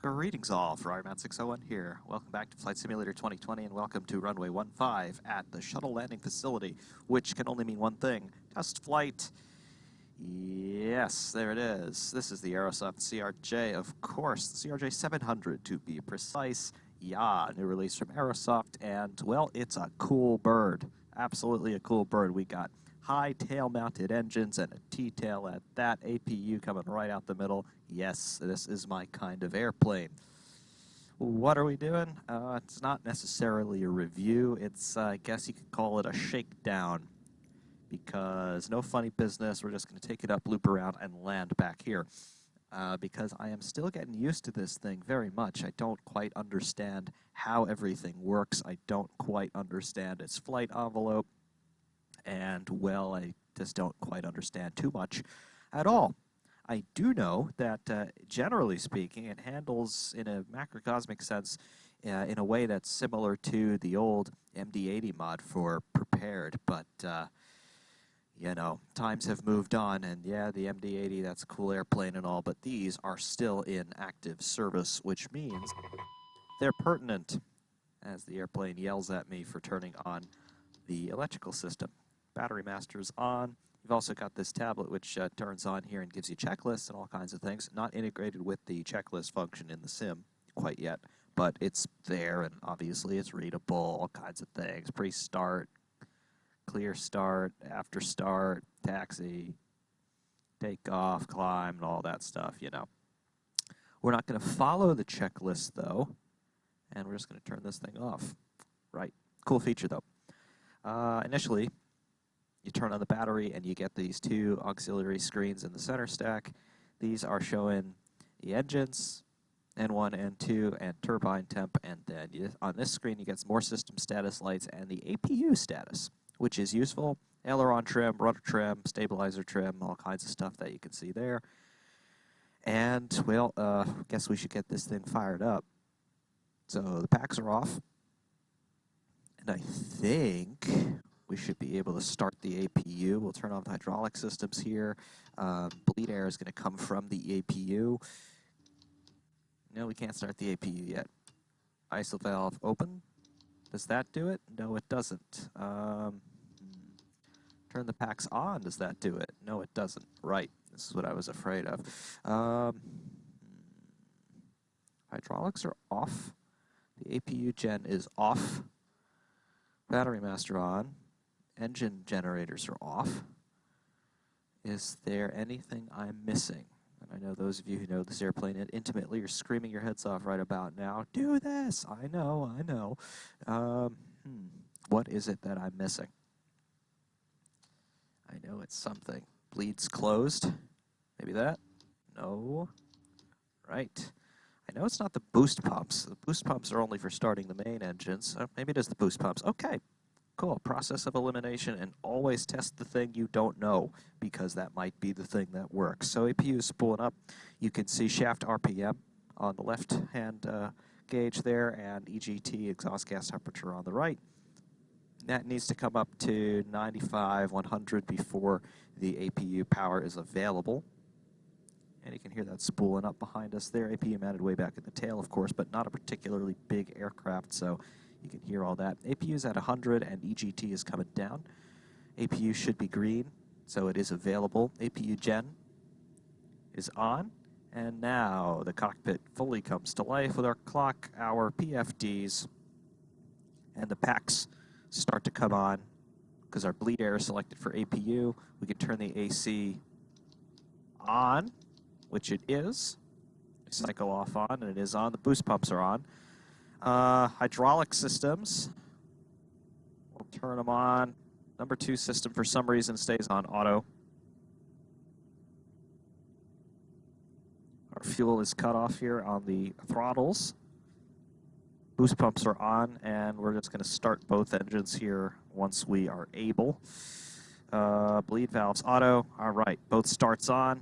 Greetings all, Ferrari 601 here. Welcome back to Flight Simulator 2020 and welcome to runway 15 at the shuttle landing facility, which can only mean one thing, test flight. Yes, there it is. This is the Aerosoft CRJ, of course, the CRJ 700 to be precise. Yeah, new release from Aerosoft, and well, it's a cool bird. Absolutely a cool bird. We got high tail-mounted engines and a T-tail at that, APU coming right out the middle. Yes, this is my kind of airplane. What are we doing? It's not necessarily a review. It's, I guess you could call it a shakedown, because no funny business. We're just going to take it up, loop around, and land back here. Because I am still getting used to this thing very much. I don't quite understand how everything works. I don't quite understand its flight envelope. And, well, I just don't quite understand too much at all. I do know that, generally speaking, it handles, in a macrocosmic sense, in a way that's similar to the old MD-80 mod for prepared, but, you know, times have moved on, and yeah, the MD-80, that's a cool airplane and all, but these are still in active service, which means they're pertinent, as the airplane yells at me for turning on the electrical system. Battery master's on. You've also got this tablet which turns on here and gives you checklists and all kinds of things. Not integrated with the checklist function in the sim quite yet, but it's there, and obviously it's readable, all kinds of things. Pre-start, clear start, after start, taxi, take off, climb, and all that stuff, you know. We're not going to follow the checklist, though, and we're just going to turn this thing off. Right. Cool feature, though. Initially, you turn on the battery and you get these two auxiliary screens in the center stack. These are showing the engines, N1, N2, and turbine temp, and then on this screen you get more system status lights and the APU status, which is useful. Aileron trim, rudder trim, stabilizer trim, all kinds of stuff that you can see there. And, well, guess we should get this thing fired up. So the packs are off, and I think we should be able to start the APU. We'll turn on the hydraulic systems here. Bleed air is going to come from the APU. No, we can't start the APU yet. ISO valve open. Does that do it? No, it doesn't. Turn the packs on. Does that do it? No, it doesn't. Right. This is what I was afraid of. Hydraulics are off. The APU gen is off. Battery master on. Engine generators are off. Is there anything I'm missing? And I know those of you who know this airplane intimately are screaming your heads off right about now. Do this! I know. What is it that I'm missing? I know it's something. Bleeds closed. Maybe that? No. Right. I know it's not the boost pumps. The boost pumps are only for starting the main engines. Maybe it is the boost pumps. Okay. Cool. Process of elimination, and always test the thing you don't know, because that might be the thing that works. So APU is spooling up. You can see shaft RPM on the left-hand gauge there, and EGT, exhaust gas temperature, on the right. That needs to come up to 95, 100 before the APU power is available. And you can hear that spooling up behind us there. APU mounted way back in the tail, of course, but not a particularly big aircraft, so you can hear all that. APU is at 100, and EGT is coming down. APU should be green, so it is available. APU gen is on, and now the cockpit fully comes to life with our clock, our PFDs, and the packs start to come on because our bleed air is selected for APU. We can turn the AC on, which it is. Cycle off on, and it is on. The boost pumps are on. Hydraulic systems, we'll turn them on. Number 2 system, for some reason, stays on auto. Our fuel is cut off here on the throttles. Boost pumps are on, and we're just going to start both engines here once we are able. Bleed valves auto. All right, both starts on.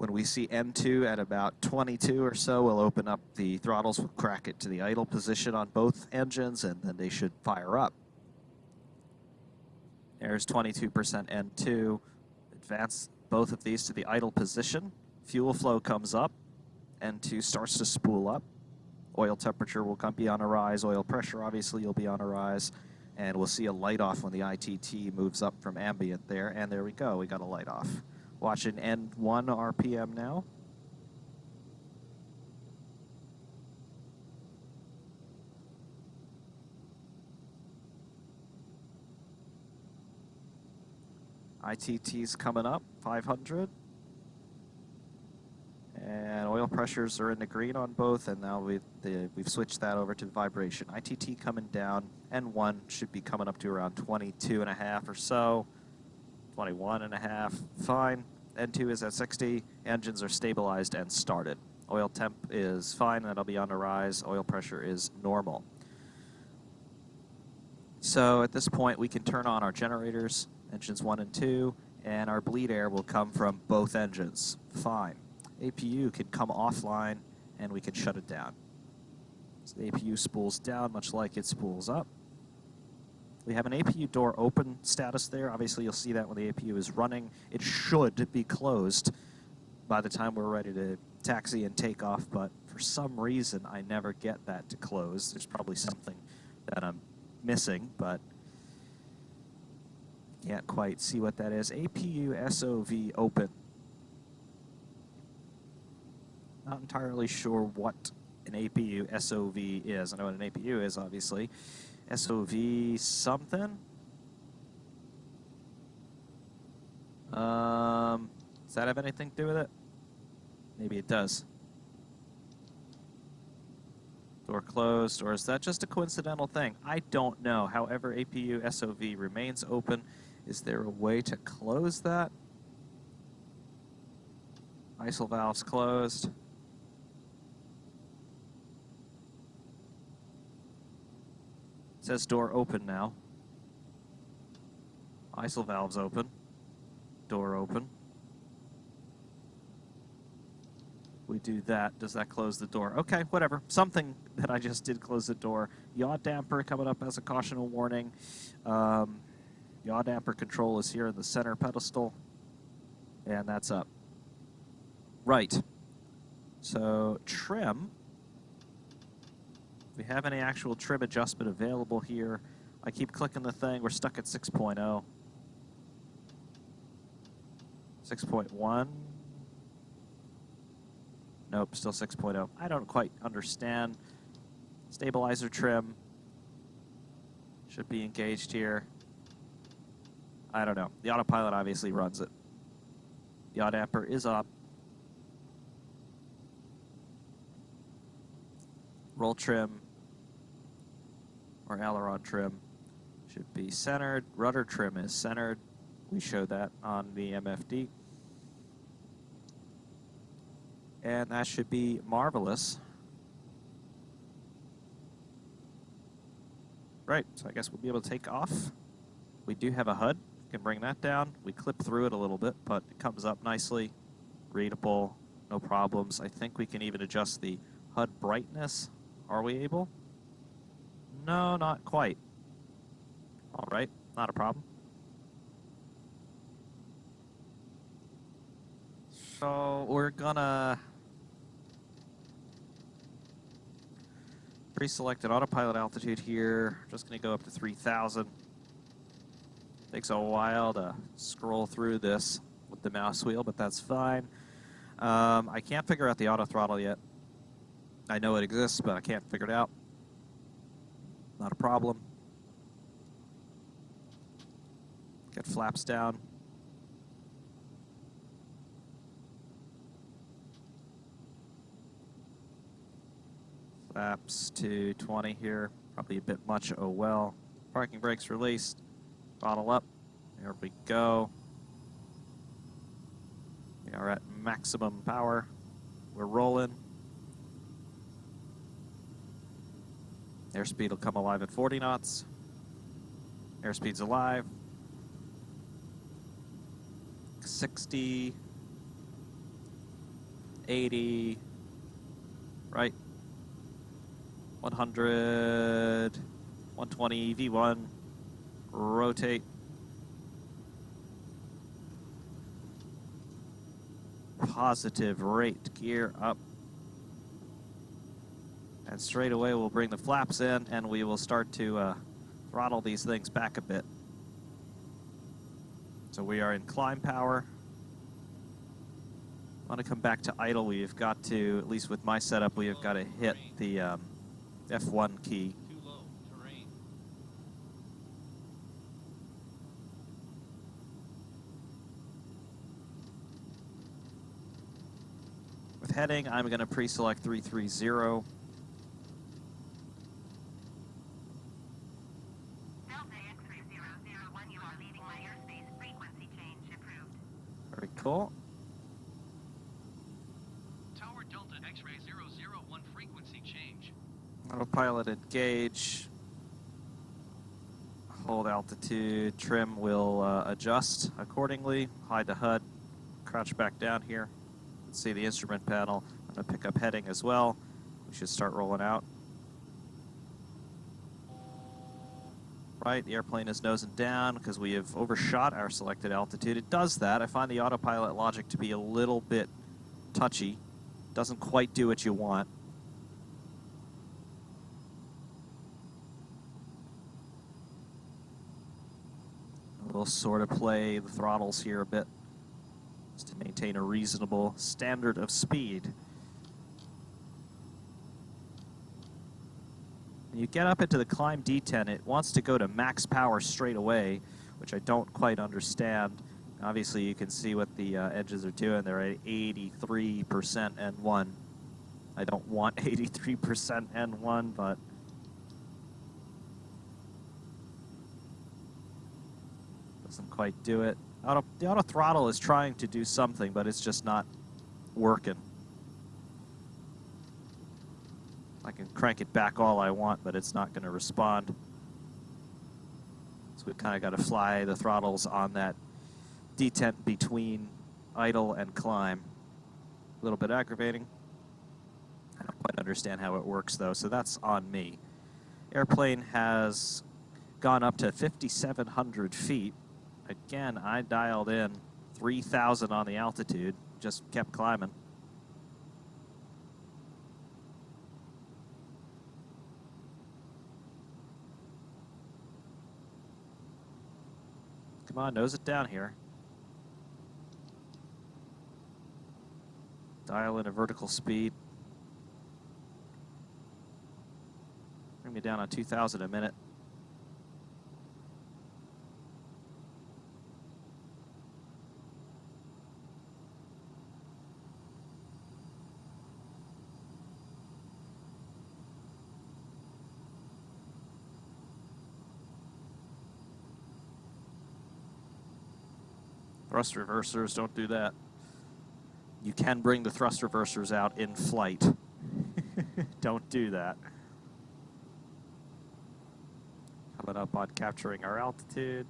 When we see N2 at about 22 or so, we'll open up the throttles, we'll crack it to the idle position on both engines, and then they should fire up. There's 22% N2. Advance both of these to the idle position. Fuel flow comes up. N2 starts to spool up. Oil temperature will be on a rise. Oil pressure, obviously, will be on a rise. And we'll see a light off when the ITT moves up from ambient there. And there we go. We got a light off. Watching N1 RPM now. ITT's coming up, 500. And oil pressures are in the green on both, and now we've switched that over to vibration. ITT coming down, N1 should be coming up to around 22.5 or so, 21.5, fine. N2 is at 60, engines are stabilized and started. Oil temp is fine, that'll be on the rise. Oil pressure is normal. So at this point, we can turn on our generators, engines 1 and 2, and our bleed air will come from both engines. Fine. APU can come offline, and we can shut it down. So the APU spools down, much like it spools up. We have an APU door open status there. Obviously, you'll see that when the APU is running. It should be closed by the time we're ready to taxi and take off, but for some reason, I never get that to close. There's probably something that I'm missing, but can't quite see what that is. APU SOV open. Not entirely sure what an APU SOV is. I know what an APU is, obviously. SOV something? Does that have anything to do with it? Maybe it does. Door closed, or is that just a coincidental thing? I don't know. However, APU SOV remains open. Is there a way to close that? ISIL valves closed. It says door open now. ISIL valves open. Door open. We do that. Does that close the door? Okay, whatever. Something that I just did close the door. Yaw damper coming up as a caution warning. Yaw damper control is here in the center pedestal. And that's up. Right. So trim. Do we have any actual trim adjustment available here? I keep clicking the thing. We're stuck at 6.0. 6.1. Nope, still 6.0. I don't quite understand. Stabilizer trim should be engaged here. I don't know. The autopilot obviously runs it. Yaw damper is up. Roll trim or aileron trim should be centered. Rudder trim is centered. We showed that on the MFD. And that should be marvelous. Right, so I guess we'll be able to take off. We do have a HUD. Can bring that down. We clip through it a little bit, but it comes up nicely. Readable, no problems. I think we can even adjust the HUD brightness. Are we able? No, not quite. All right, not a problem. So we're gonna pre-select an autopilot altitude here. Just gonna go up to 3,000. Takes a while to scroll through this with the mouse wheel, but that's fine. I can't figure out the auto throttle yet. I know it exists, but I can't figure it out. Not a problem. Get flaps down. Flaps to 20 here. Probably a bit much, oh well. Parking brakes released. Throttle up. There we go. We are at maximum power. We're rolling. Airspeed will come alive at 40 knots. Airspeed's alive. 60. 80, right? 100, 120, V1, rotate. Positive rate, gear up. And straight away we'll bring the flaps in and we will start to throttle these things back a bit. So we are in climb power. I want to come back to idle. We've got to, at least with my setup, we have got to hit the F1 key. With heading, I'm going to pre-select 330. Very cool. Tower Delta X-ray 001 frequency change. Autopilot engage. Hold altitude. Trim will adjust accordingly. Hide the HUD. Crouch back down here. Let's see the instrument panel. I'm going to pick up heading as well. We should start rolling out. Right, the airplane is nosing down because we have overshot our selected altitude. It does that. I find the autopilot logic to be a little bit touchy. Doesn't quite do what you want. We'll sort of play the throttles here a bit just to maintain a reasonable standard of speed. When you get up into the climb D10, it wants to go to max power straight away, which I don't quite understand. Obviously, you can see what the engines are doing. They're at 83% N1. I don't want 83% N1, but doesn't quite do it. The auto throttle is trying to do something, but it's just not working. I can crank it back all I want, but it's not going to respond. So we've kind of got to fly the throttles on that detent between idle and climb. A little bit aggravating. I don't quite understand how it works, though, so that's on me. Airplane has gone up to 5,700 feet. Again, I dialed in 3,000 on the altitude, just kept climbing. Come on, nose it down here. Dial in a vertical speed. Bring me down on 2,000 a minute. Thrust reversers, don't do that. You can bring the thrust reversers out in flight. Don't do that. Coming up on capturing our altitude.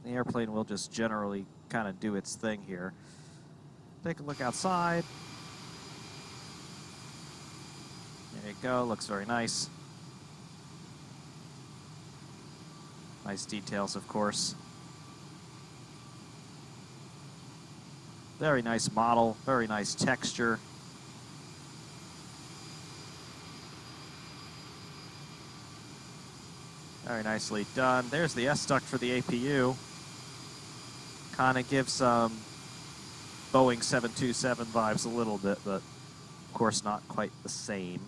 The airplane will just generally kind of do its thing here. Take a look outside. There you go, looks very nice. Nice details, of course. Very nice model, very nice texture. Very nicely done. There's the S-duct for the APU. Kind of gives some Boeing 727 vibes a little bit, but of course not quite the same.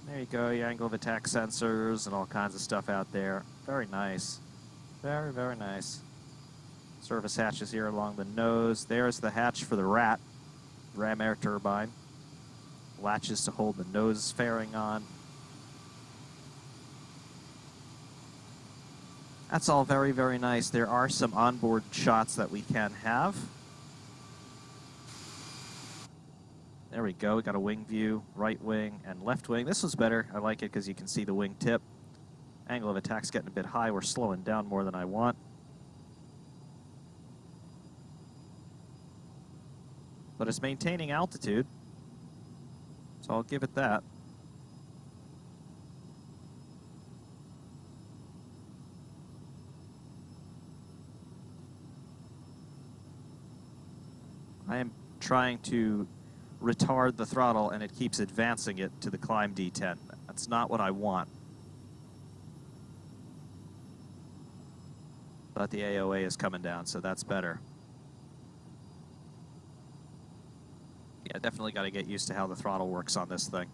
There you go, your angle of attack sensors and all kinds of stuff out there. Very nice. Very, very nice. Service hatches here along the nose. There's the hatch for the ram air turbine. Latches to hold the nose fairing on. That's all very, very nice. There are some onboard shots that we can have. There we go. We got a wing view, right wing and left wing. This was better. I like it because you can see the wing tip. Angle of attack's getting a bit high. We're slowing down more than I want. But it's maintaining altitude, so I'll give it that. I am trying to retard the throttle, and it keeps advancing it to the climb D10. That's not what I want. But the AOA is coming down, so that's better. Yeah, definitely got to get used to how the throttle works on this thing.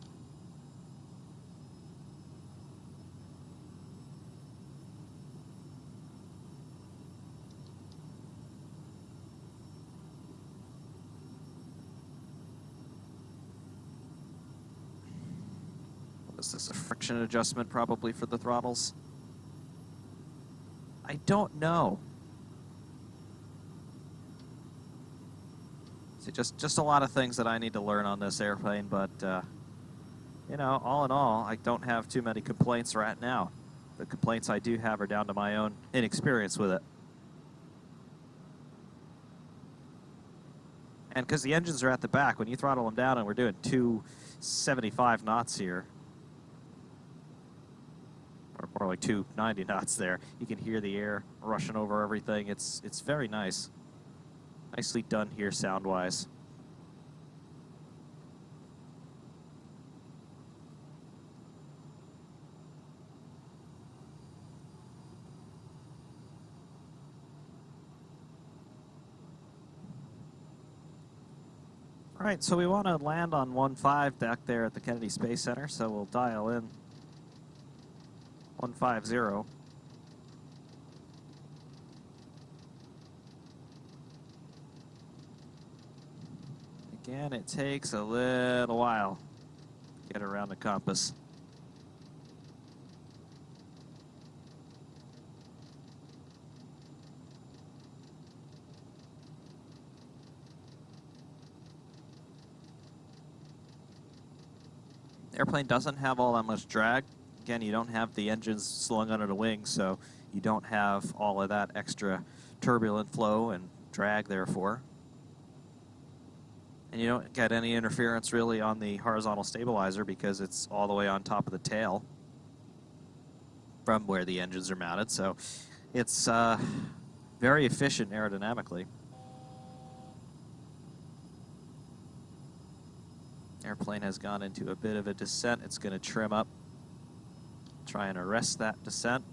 Is this a friction adjustment probably for the throttles? I don't know. See, just a lot of things that I need to learn on this airplane, but you know, all in all, I don't have too many complaints right now. The complaints I do have are down to my own inexperience with it. And because the engines are at the back, when you throttle them down, and we're doing 275 knots here, or more like 290 knots there, you can hear the air rushing over everything. It's very nice. Nicely done here sound-wise. All right, so we want to land on 1.5 back there at the Kennedy Space Center, so we'll dial in 150. Again, it takes a little while to get around the compass. The airplane doesn't have all that much drag. Again, you don't have the engines slung under the wing, so you don't have all of that extra turbulent flow and drag, therefore. And you don't get any interference really on the horizontal stabilizer because it's all the way on top of the tail from where the engines are mounted. So it's very efficient aerodynamically. Airplane has gone into a bit of a descent. It's going to trim up, try and arrest that descent.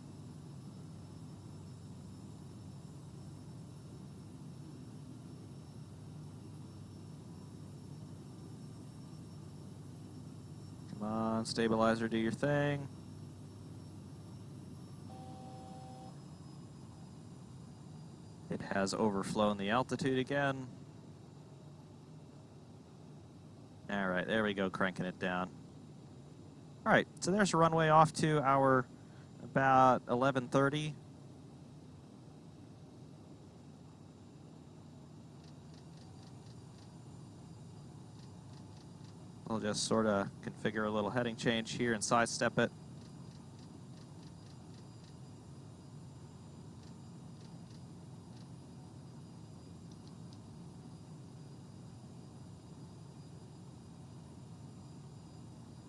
Come on, stabilizer, do your thing. It has overflown the altitude again. All right, there we go, cranking it down. All right, so there's a runway off to our about 11:30. We'll just sort of configure a little heading change here and sidestep it.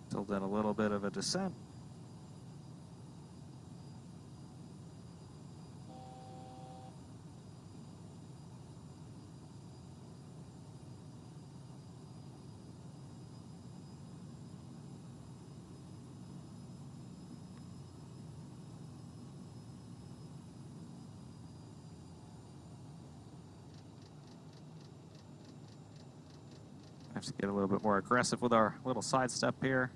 Till then, a little bit of a descent. I have to get a little bit more aggressive with our little sidestep here.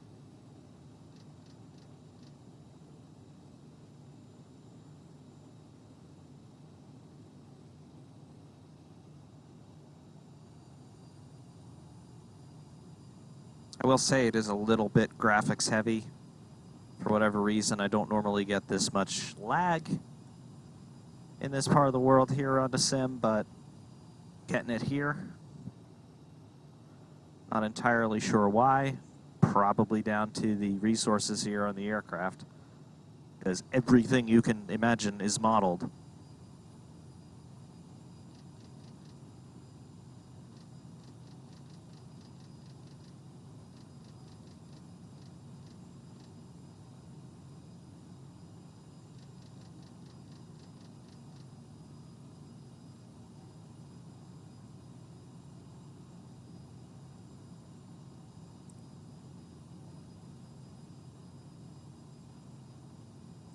I will say it is a little bit graphics heavy. For whatever reason, I don't normally get this much lag in this part of the world here on the sim, but getting it here. Not entirely sure why. Probably down to the resources here on the aircraft, because everything you can imagine is modeled.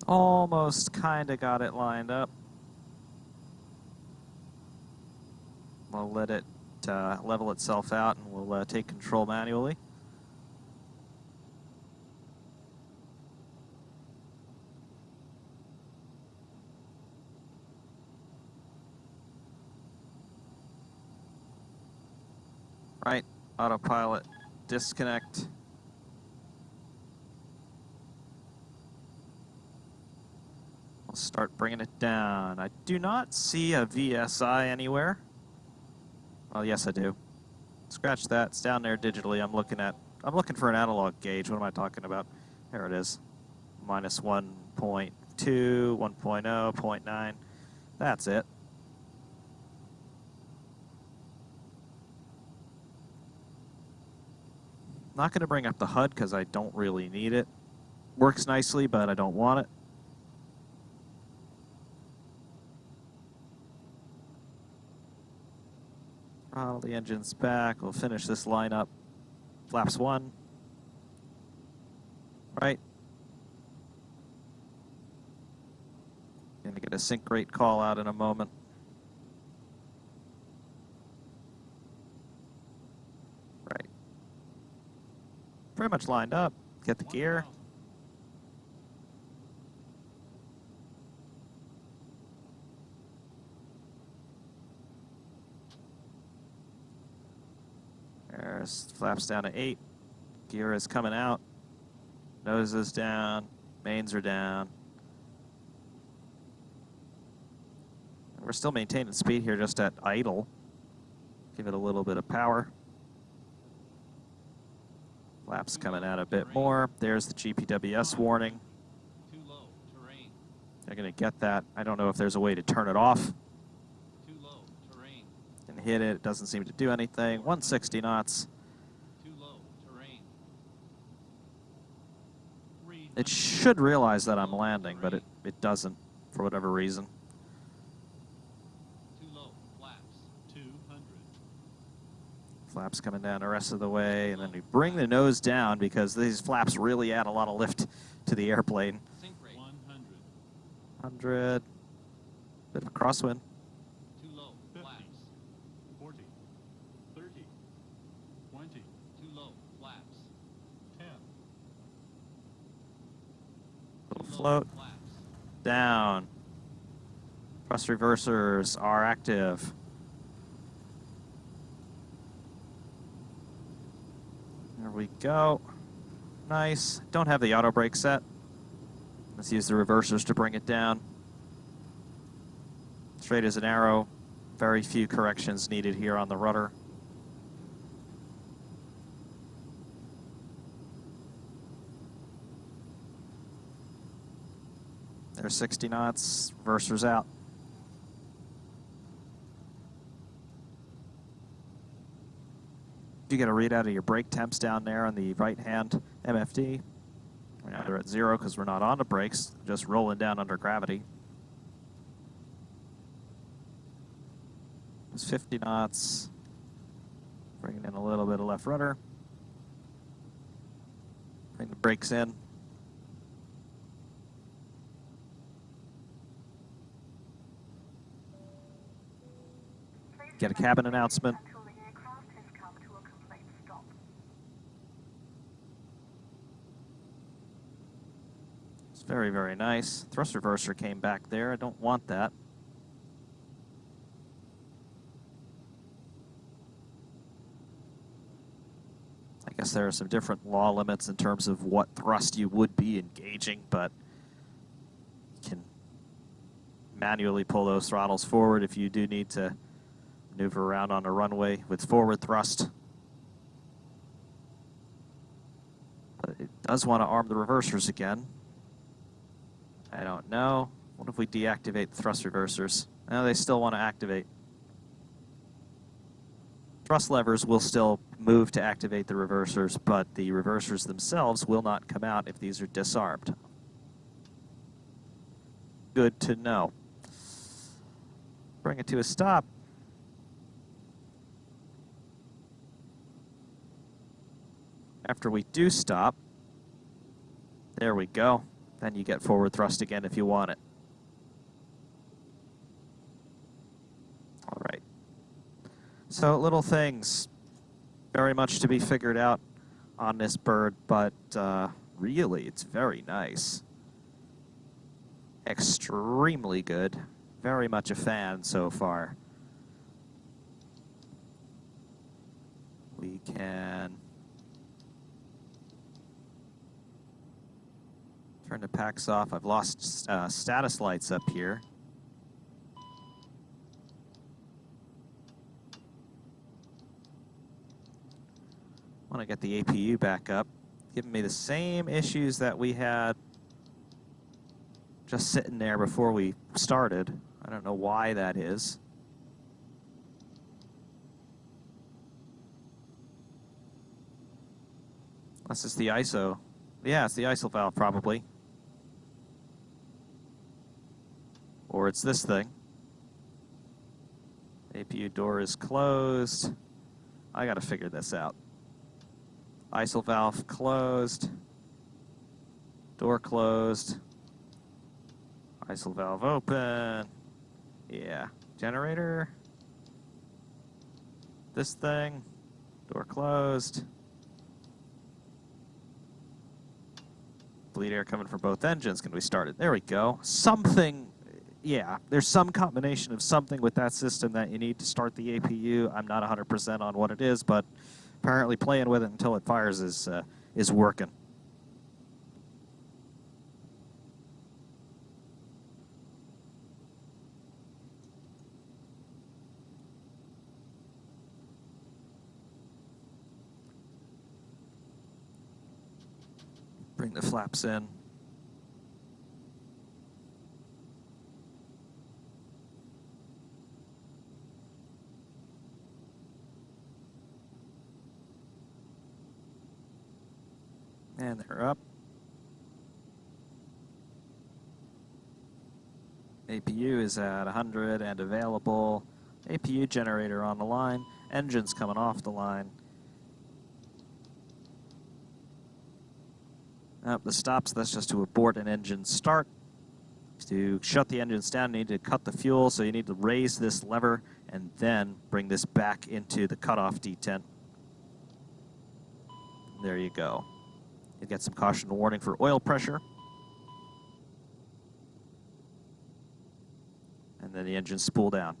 Almost kind of got it lined up. We'll let it level itself out, and we'll take control manually. Right, autopilot, disconnect. We'll start bringing it down. I do not see a VSI anywhere. Well, yes, I do. Scratch that. It's down there digitally. I'm looking for an analog gauge. What am I talking about? There it is. Minus 1.2, 1.0, 0.9. That's it. Not going to bring up the HUD because I don't really need it. Works nicely, but I don't want it. Throttle the engines back. We'll finish this lineup. Flaps 1. Right. Going to get a sync rate call out in a moment. Right. Pretty much lined up. Get the gear. There's flaps down to 8. Gear is coming out. Nose is down. Mains are down. And we're still maintaining speed here just at idle. Give it a little bit of power. Flaps coming out a bit more. There's the GPWS warning. Too low, terrain. They're going to get that. I don't know if there's a way to turn it off. Too low, terrain. And hit it. It doesn't seem to do anything. 160 knots. Too low, terrain. It should realize that I'm landing, but it doesn't for whatever reason. Too low, flaps. 200. Flaps coming down the rest of the way, and then we bring the nose down because these flaps really add a lot of lift to the airplane. Sync rate. 100. 100. Bit of a crosswind. Too low, 50. flaps. 40. 30. 20. Too low, flaps. 10. Little Too low, float. flaps. Down. Thrust reversers are active. There we go. Nice. Don't have the auto brake set. Let's use the reversers to bring it down. Straight as an arrow. Very few corrections needed here on the rudder. There's 60 knots. Reversers out. You get a readout of your brake temps down there on the right-hand MFD. Now they're at 0 because we're not on the brakes, just rolling down under gravity. It's 50 knots. Bringing in a little bit of left rudder. Bring the brakes in. Get a cabin announcement. It's very, very nice. Thrust reverser came back there. I don't want that. I guess there are some different law limits in terms of what thrust you would be engaging, but you can manually pull those throttles forward if you do need to maneuver around on a runway with forward thrust. But it does want to arm the reversers again. I don't know. What if we deactivate the thrust reversers? No, they still want to activate. Thrust levers will still move to activate the reversers, but the reversers themselves will not come out if these are disarmed. Good to know. Bring it to a stop. After we do stop, there we go. Then you get forward thrust again if you want it. All right. So little things, very much to be figured out on this bird, but really it's very nice. Extremely good. Very much a fan so far. We can turn the packs off. I've lost status lights up here. I want to get the APU back up, giving me the same issues that we had just sitting there before we started. I don't know why that is. Unless it's the ISO. Yeah, it's the ISO valve probably. Or it's this thing. APU door is closed. I gotta figure this out. ISO valve closed. Door closed. ISO valve open. Yeah. Generator. This thing. Door closed. Bleed air coming from both engines. Can we start it? There we go. Something. Yeah, there's some combination of something with that system that you need to start the APU. I'm not 100% on what it is, but apparently playing with it until it fires is working. Bring the flaps in. And they're up. APU is at 100 and available. APU generator on the line. Engines coming off the line. The stops, that's just to abort an engine start. To shut the engines down, you need to cut the fuel, so you need to raise this lever and then bring this back into the cutoff detent. There you go. You get some caution warning for oil pressure. And then the engines spool down.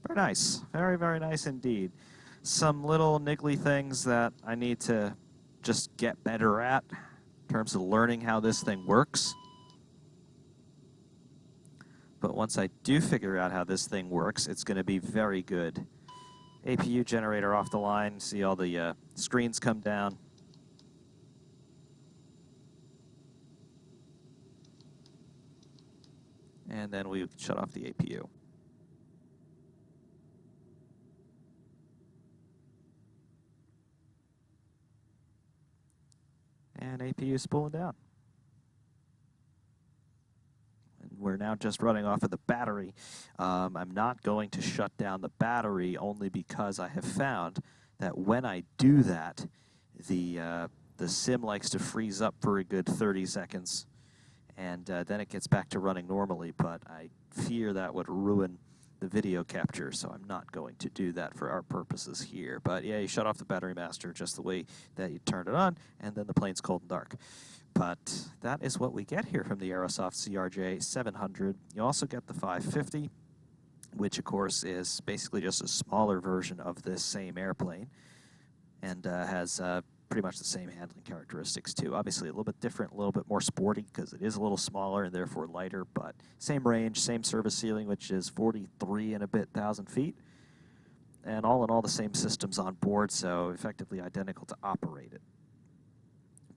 Very nice. Very, very nice indeed. Some little niggly things that I need to just get better at in terms of learning how this thing works. But once I do figure out how this thing works, it's going to be very good. APU generator off the line. See all the screens come down. And then we shut off the APU. And APU spooling down. We're now just running off of the battery. I'm not going to shut down the battery only because I have found that when I do that, the sim likes to freeze up for a good 30 seconds, and then it gets back to running normally, but I fear that would ruin the video capture, so I'm not going to do that for our purposes here. But yeah, you shut off the battery master just the way that you turned it on, and then the plane's cold and dark. But that is what we get here from the Aerosoft CRJ 700. You also get the 550. which of course is basically just a smaller version of this same airplane, and has pretty much the same handling characteristics too. Obviously a little bit different, a little bit more sporty because it is a little smaller and therefore lighter, but same range, same service ceiling, which is 43 and a bit thousand feet. And all in all, the same systems on board, so effectively identical to operate it.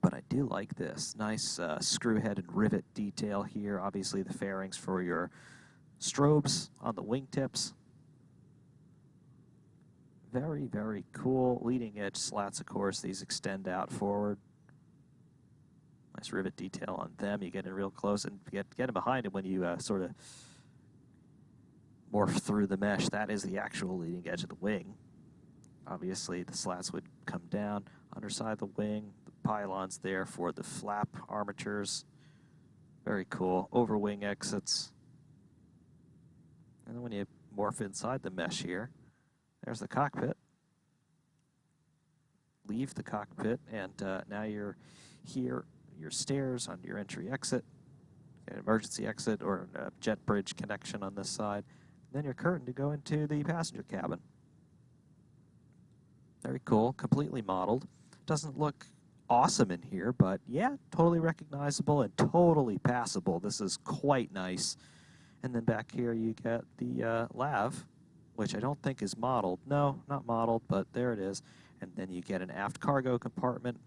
But I do like this. Nice screw head and rivet detail here. Obviously the fairings for your strobes on the wingtips. Very, very cool. Leading edge slats, of course, these extend out forward. Nice rivet detail on them. You get in real close and get in behind it when you sort of morph through the mesh. That is the actual leading edge of the wing. Obviously, the slats would come down underside the wing. The pylons there for the flap armatures. Very cool. Over wing exits. And then when you morph inside the mesh here, there's the cockpit. Leave the cockpit, and now you're here. Your stairs on your entry exit, an emergency exit or a jet bridge connection on this side. Then your curtain to go into the passenger cabin. Very cool, completely modeled. Doesn't look awesome in here, but yeah, totally recognizable and totally passable. This is quite nice. And then back here you get the lav, which I don't think is modeled. No, not modeled, but there it is. And then you get an aft cargo compartment.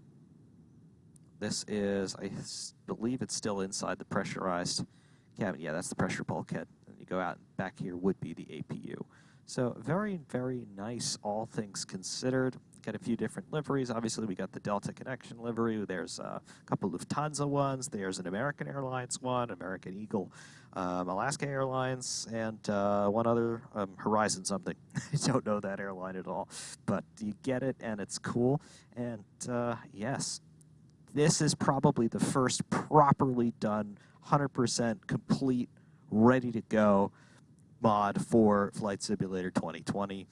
This is, I believe it's still inside the pressurized cabin. Yeah, that's the pressure bulkhead. And you go out, and back here would be the APU. So very, very nice, all things considered. Got a few different liveries. Obviously, we got the Delta Connection livery. There's a couple Lufthansa ones. There's an American Airlines one, American Eagle, Alaska Airlines, and one other, Horizon something. I don't know that airline at all. But you get it, and it's cool. And yes, this is probably the first properly done, 100% complete, ready to go mod for Flight Simulator 2020.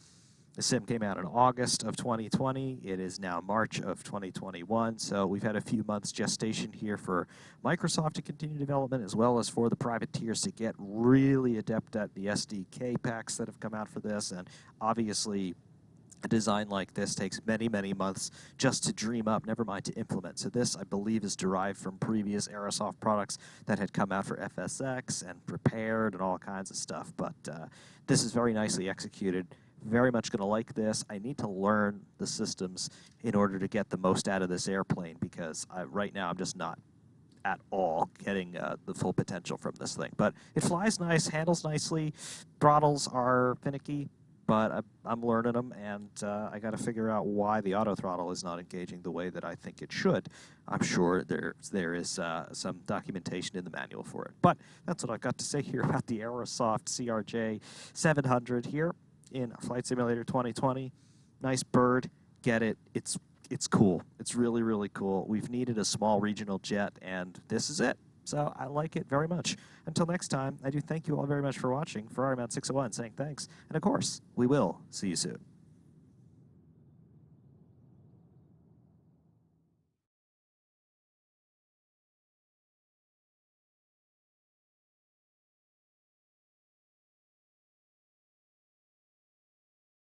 The sim came out in August of 2020. It is now March of 2021. So we've had a few months gestation here for Microsoft to continue development, as well as for the privateers to get really adept at the SDK packs that have come out for this. And obviously, a design like this takes many, many months just to dream up, never mind to implement. So this, I believe, is derived from previous Aerosoft products that had come out for FSX and prepared and all kinds of stuff. But this is very nicely executed. Very much going to like this. I need to learn the systems in order to get the most out of this airplane because right now I'm just not at all getting the full potential from this thing. But it flies nice, handles nicely, throttles are finicky, but I'm learning them, and I got to figure out why the auto throttle is not engaging the way that I think it should. I'm sure there is some documentation in the manual for it. But that's what I've got to say here about the Aerosoft CRJ 700 here in Flight Simulator 2020. Nice bird, get it. It's cool. It's really, really cool. We've needed a small regional jet, and this is it. So I like it very much. Until next time, I do thank you all very much for watching. Ferrari Man 601 saying thanks. And of course, we will see you soon.